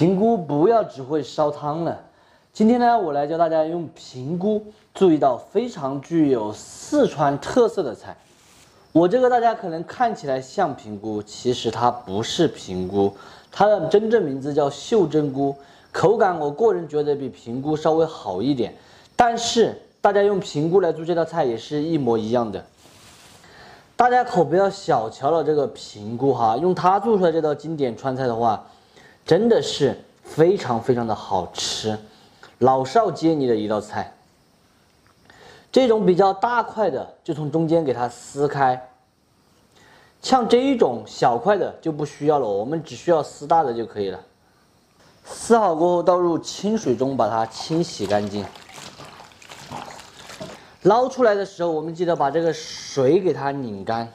平菇不要只会烧汤了。今天呢，我来教大家用平菇做一道非常具有四川特色的菜。我这个大家可能看起来像平菇，其实它不是平菇，它的真正名字叫袖珍菇。口感我个人觉得比平菇稍微好一点，但是大家用平菇来做这道菜也是一模一样的。大家可不要小瞧了这个平菇哈，用它做出来这道经典川菜的话，真的是非常的好吃，老少皆宜的一道菜。这种比较大块的，就从中间给它撕开。像这一种小块的就不需要了，我们只需要撕大的就可以了。撕好过后，倒入清水中把它清洗干净。捞出来的时候，我们记得把这个水给它拧干。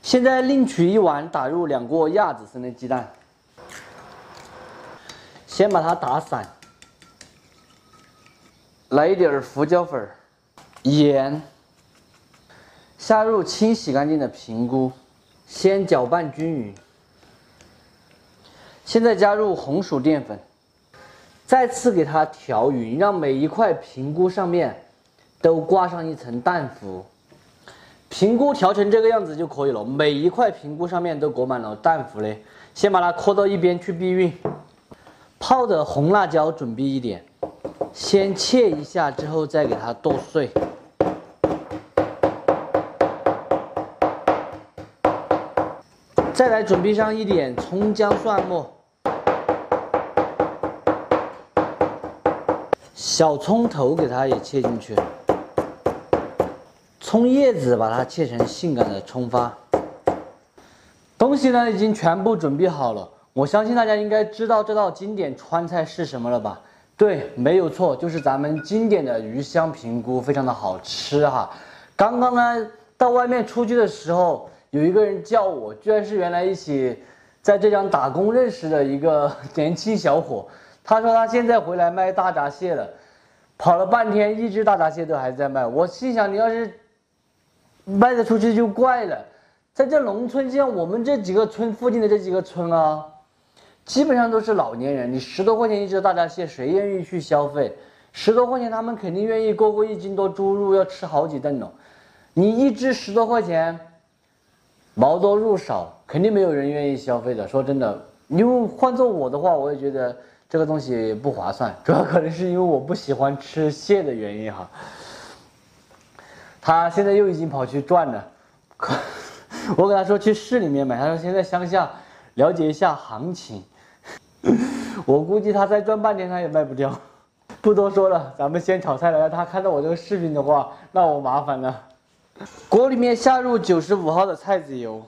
现在另取一碗，打入2个亚子生的鸡蛋，先把它打散，来一点胡椒粉、盐，下入清洗干净的平菇，先搅拌均匀。现在加入红薯淀粉，再次给它调匀，让每一块平菇上面都挂上一层蛋糊。平菇调成这个样子就可以了，每一块平菇上面都裹满了蛋糊嘞。先把它搁到一边去避孕。泡的红辣椒准备一点，先切一下之后再给它剁碎。再来准备上一点葱姜蒜末，小葱头给它也切进去，葱叶子把它切成性感的葱花。东西呢已经全部准备好了，我相信大家应该知道这道经典川菜是什么了吧？对，没有错，就是咱们经典的鱼香平菇，非常的好吃哈。刚刚呢到外面出去的时候，有一个人叫我，居然是原来一起在浙江打工认识的一个年轻小伙。他说他现在回来卖大闸蟹了，跑了半天，一只大闸蟹都还在卖。我心想，你要是卖得出去就怪了。在这农村，像我们这几个村附近的这几个村啊，基本上都是老年人。你10多块钱一只大闸蟹，谁愿意去消费？10多块钱，他们肯定愿意过1斤多猪肉，要吃好几顿呢。你一只10多块钱。毛多肉少，肯定没有人愿意消费的。说真的，因为换做我的话，我也觉得这个东西不划算，主要可能是因为我不喜欢吃蟹的原因哈。他现在又已经跑去转了，我给他说去市里面买，他说现在乡下了解一下行情，我估计他再转半天他也卖不掉。不多说了，咱们先炒菜了。让他看到我这个视频的话，那我麻烦了。锅里面下入95号的菜籽油，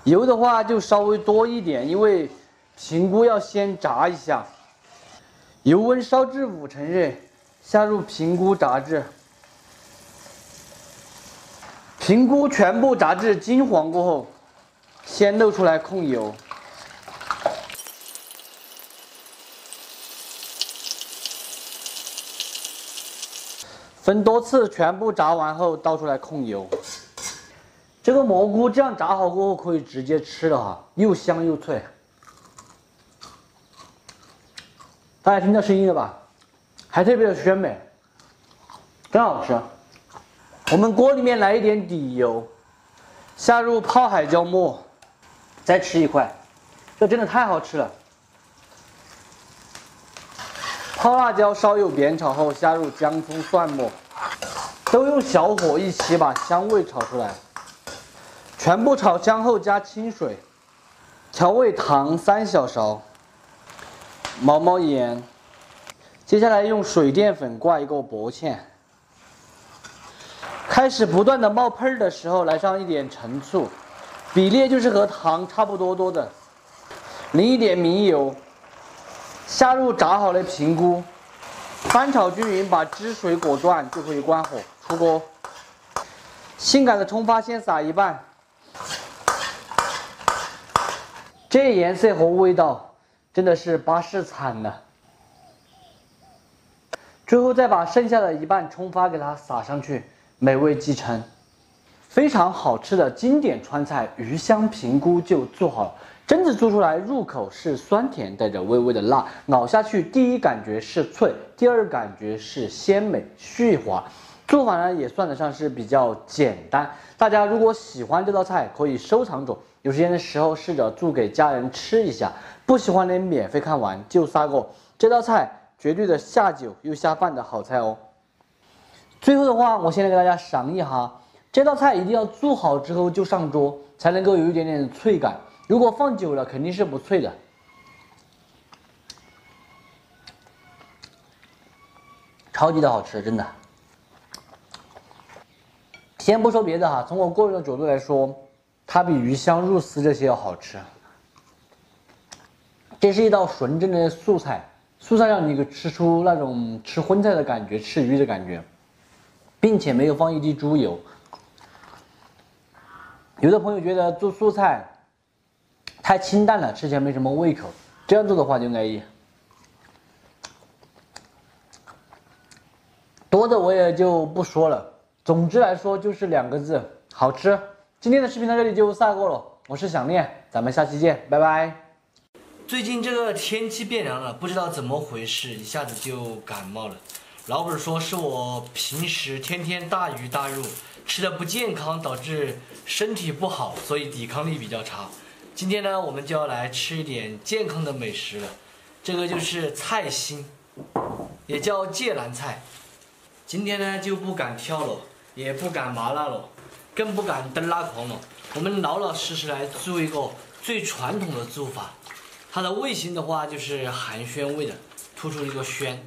油的话就稍微多一点，因为平菇要先炸一下。油温烧至5成热，下入平菇炸至。平菇全部炸至金黄过后，先露出来控油。分多次全部炸完后倒出来控油。这个蘑菇这样炸好过后可以直接吃了哈，又香又脆。大家听到声音了吧？还特别的鲜美，真好吃。我们锅里面来一点底油，下入泡海椒末，再吃一块，这真的太好吃了。泡辣椒稍有煸炒后，下入姜葱蒜末，都用小火一起把香味炒出来。全部炒香后加清水，调味糖3小勺，毛盐。接下来用水淀粉挂一个薄芡。开始不断的冒喷的时候，来上一点陈醋，比例就是和糖差不多的。淋一点明油。下入炸好的平菇，翻炒均匀，把汁水裹断就可以关火出锅。性感的葱花先撒一半，这颜色和味道真的是巴适惨了。最后再把剩下的一半葱花给它撒上去，美味继承。非常好吃的经典川菜鱼香平菇就做好了。榛子做出来入口是酸甜，带着微微的辣，咬下去第一感觉是脆，第二感觉是鲜美续滑。做法呢也算得上是比较简单，大家如果喜欢这道菜，可以收藏着，有时间的时候试着做给家人吃一下。不喜欢的免费看完就撒过，这道菜绝对的下酒又下饭的好菜哦。最后的话，我现在给大家赏一下，这道菜一定要做好之后就上桌，才能够有一点点脆感。如果放久了肯定是不脆的。超级的好吃，真的。先不说别的哈，从我个人的角度来说，它比鱼香肉丝这些要好吃。这是一道纯正的素菜，素菜让你吃出那种吃荤菜的感觉，吃鱼的感觉，并且没有放一滴猪油。有的朋友觉得做素菜太清淡了，吃起来没什么胃口，这样做的话就安逸。多的我也就不说了。总之来说就是2个字，好吃。今天的视频到这里就撒过了，我是想念，咱们下期见，拜拜。最近这个天气变凉了，不知道怎么回事，一下子就感冒了。老本说是我平时天天大鱼大肉，吃的不健康，导致身体不好，所以抵抗力比较差。今天呢，我们就要来吃一点健康的美食了。这个就是菜心，也叫芥蓝菜。今天呢就不敢挑了。也不敢麻辣了，更不敢灯辣狂了。我们老老实实来做一个最传统的做法。它的味型的话就是寒暄味的，突出一个暄。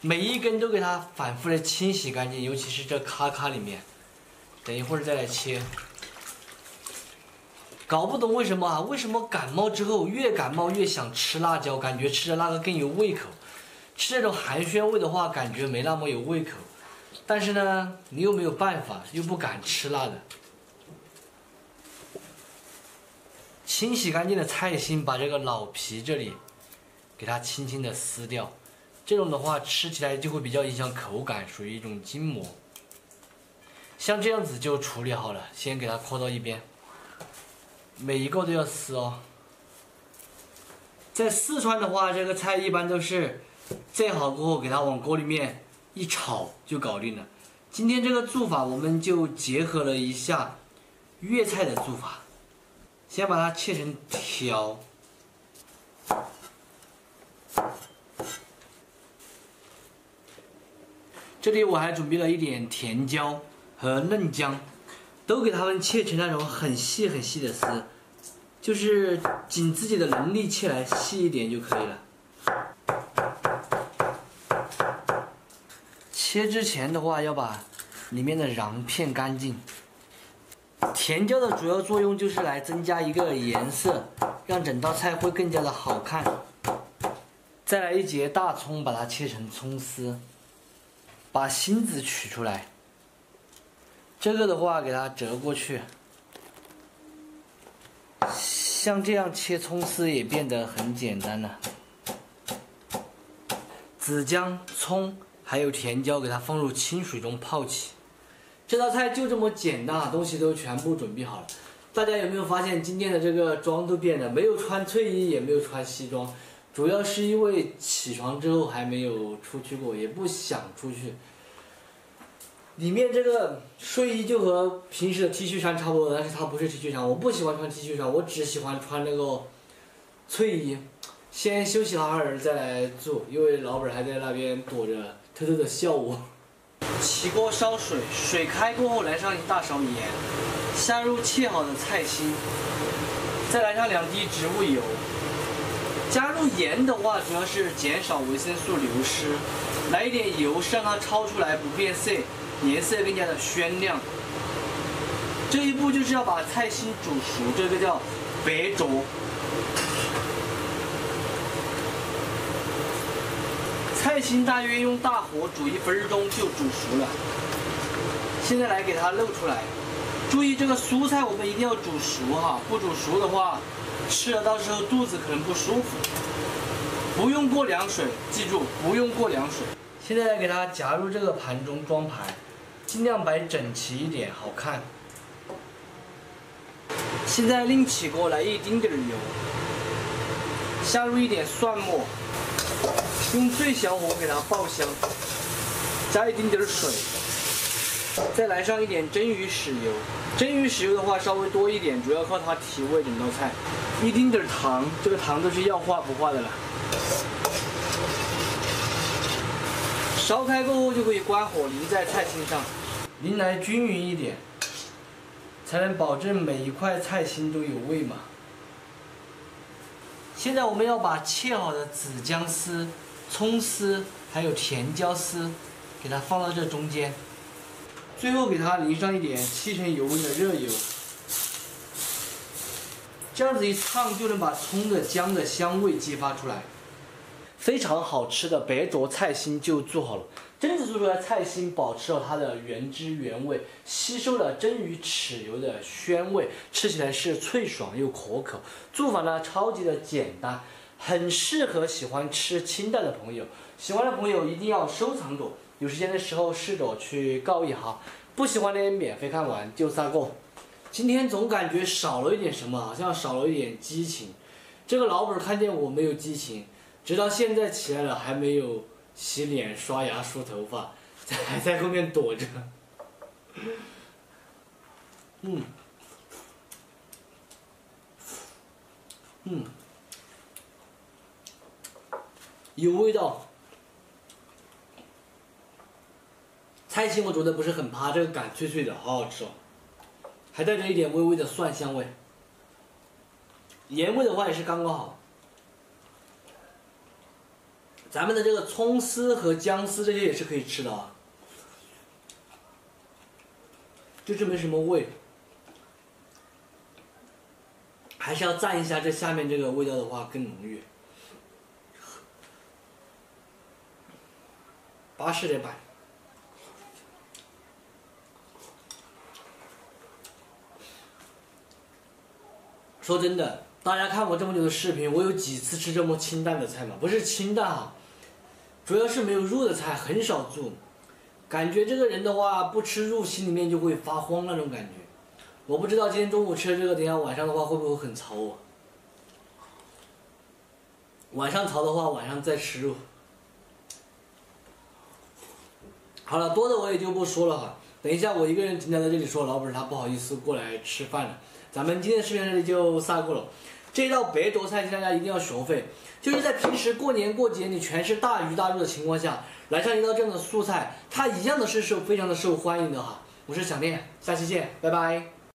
每一根都给它反复的清洗干净，尤其是这咔咔里面。等一会儿再来切。搞不懂为什么啊？为什么感冒之后越感冒越想吃辣椒，感觉吃着那个更有胃口。吃这种寒暄味的话，感觉没那么有胃口。但是呢，你又没有办法，又不敢吃辣的。清洗干净的菜心，把这个老皮这里给它轻轻的撕掉。这种的话吃起来就会比较影响口感，属于一种筋膜。像这样子就处理好了，先给它扣到一边。每一个都要撕哦。在四川的话，这个菜一般都是摘好过后给它往锅里面一炒就搞定了。今天这个做法我们就结合了一下粤菜的做法，先把它切成条，这里我还准备了一点甜椒和嫩姜，都给它们切成那种很细很细的丝，就是尽自己的能力切来细一点就可以了。切之前的话，要把里面的瓤片干净。甜椒的主要作用就是来增加一个颜色，让整道菜会更加的好看。再来一节大葱，把它切成葱丝，把芯子取出来。这个的话，给它折过去。像这样切葱丝也变得很简单了。子姜、葱。还有甜椒，给它放入清水中泡起。这道菜就这么简单啊，东西都全部准备好了。大家有没有发现今天的这个妆都变了？没有穿睡衣，也没有穿西装，主要是因为起床之后还没有出去过，也不想出去。里面这个睡衣就和平时的 T 恤衫差不多，但是它不是 T 恤衫，我不喜欢穿 T 恤衫，我只喜欢穿那个睡衣。先休息一会儿再来做，因为老板还在那边躲着。偷偷的笑我。起锅烧水，水开过后来上一大勺盐，下入切好的菜心，再来上2滴植物油。加入盐的话，主要是减少维生素流失。来一点油是让它焯出来不变色，颜色更加的鲜亮。这一步就是要把菜心煮熟，这个叫白灼。菜心大约用大火煮1分钟就煮熟了。现在来给它露出来，注意这个蔬菜我们一定要煮熟哈，不煮熟的话，吃了到时候肚子可能不舒服。不用过凉水，记住不用过凉水。现在来给它夹入这个盘中装盘，尽量摆整齐一点，好看。现在另起锅来一丁点油，下入一点蒜末，用最小火给它爆香，加一丁点水，再来上一点蒸鱼豉油。蒸鱼豉油的话稍微多一点，主要靠它提味整道菜。一丁点糖，这个糖都是要化不化的了。烧开过后就可以关火，淋在菜心上，淋来均匀一点，才能保证每一块菜心都有味嘛。现在我们要把切好的紫姜丝、葱丝还有甜椒丝，给它放到这中间，最后给它淋上一点7成油温的热油，这样子一烫就能把葱的姜的香味激发出来。非常好吃的白灼菜心就做好了。蒸制做出来的菜心保持了它的原汁原味，吸收了蒸鱼豉油的鲜味，吃起来是脆爽又可口。做法呢超级的简单，很适合喜欢吃清淡的朋友。喜欢的朋友一定要收藏着，有时间的时候试着去告一下。不喜欢的免费看完就撒过。今天总感觉少了一点什么，好像少了一点激情。这个老板看见我没有激情。直到现在起来了，还没有洗脸、刷牙、梳头发，还在后面躲着。有味道。菜心我做的不是很趴，这个杆脆脆的，好好吃哦，还带着一点微微的蒜香味。盐味的话也是刚刚好。咱们的这个葱丝和姜丝这些也是可以吃的啊，就是没什么味，还是要蘸一下这下面这个味道的话更浓郁。巴适的版。说真的，大家看我这么久的视频，我有几次吃这么清淡的菜吗？不是清淡啊。主要是没有肉的菜很少做，感觉这个人的话不吃肉心里面就会发慌那种感觉。我不知道今天中午吃的这个，等一下晚上的话会不会很潮啊？晚上潮的话，晚上再吃肉。好了，多的我也就不说了哈。等一下我一个人停在这里说，老板他不好意思过来吃饭了。咱们今天的视频这里就撒过了。这道白灼菜，请大家一定要学会，就是在平时过年过节你全是大鱼大肉的情况下，来上一道这样的素菜，它一样的是非常的受欢迎的哈。我是小念，下期见，拜拜。